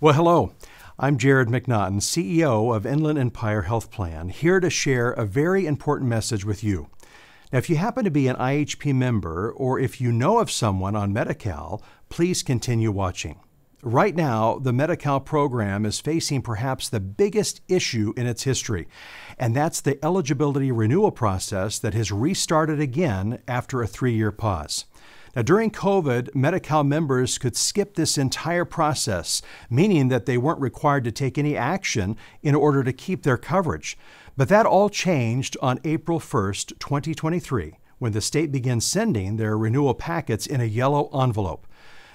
Well, hello. I'm Jared McNaughton, CEO of Inland Empire Health Plan, here to share a very important message with you. Now, if you happen to be an IEHP member or if you know of someone on Medi-Cal, please continue watching. Right now, the Medi-Cal program is facing perhaps the biggest issue in its history, and that's the eligibility renewal process that has restarted again after a 3-year pause. Now, during COVID, Medi-Cal members could skip this entire process, meaning that they weren't required to take any action in order to keep their coverage. But that all changed on April 1st, 2023, when the state began sending their renewal packets in a yellow envelope.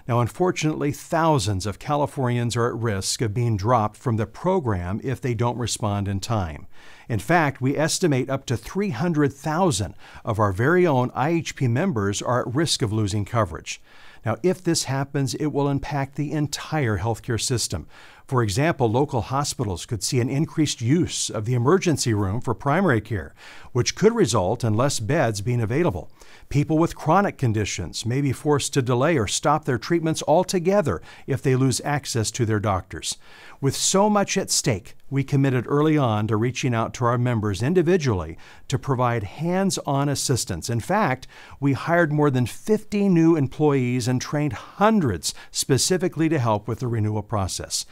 Now, unfortunately, thousands of Californians are at risk of being dropped from the program if they don't respond in time. In fact, we estimate up to 300,000 of our very own IEHP members are at risk of losing coverage. Now, if this happens, it will impact the entire healthcare system. For example, local hospitals could see an increased use of the emergency room for primary care, which could result in less beds being available. People with chronic conditions may be forced to delay or stop their treatments altogether if they lose access to their doctors. With so much at stake, we committed early on to reaching out to our members individually to provide hands-on assistance. In fact, we hired more than 50 new employees and trained hundreds specifically to help with the renewal process.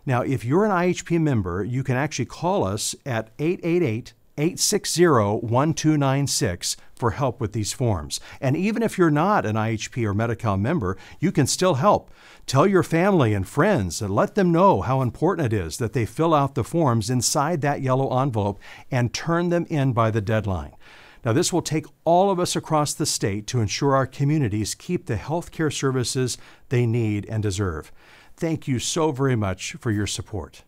Now, if you're an IEHP member, you can actually call us at 888-860-1296 for help with these forms. And even if you're not an IEHP or Medi-Cal member, you can still help. Tell your family and friends and let them know how important it is that they fill out the forms inside that yellow envelope and turn them in by the deadline. Now, this will take all of us across the state to ensure our communities keep the health care services they need and deserve. Thank you so very much for your support.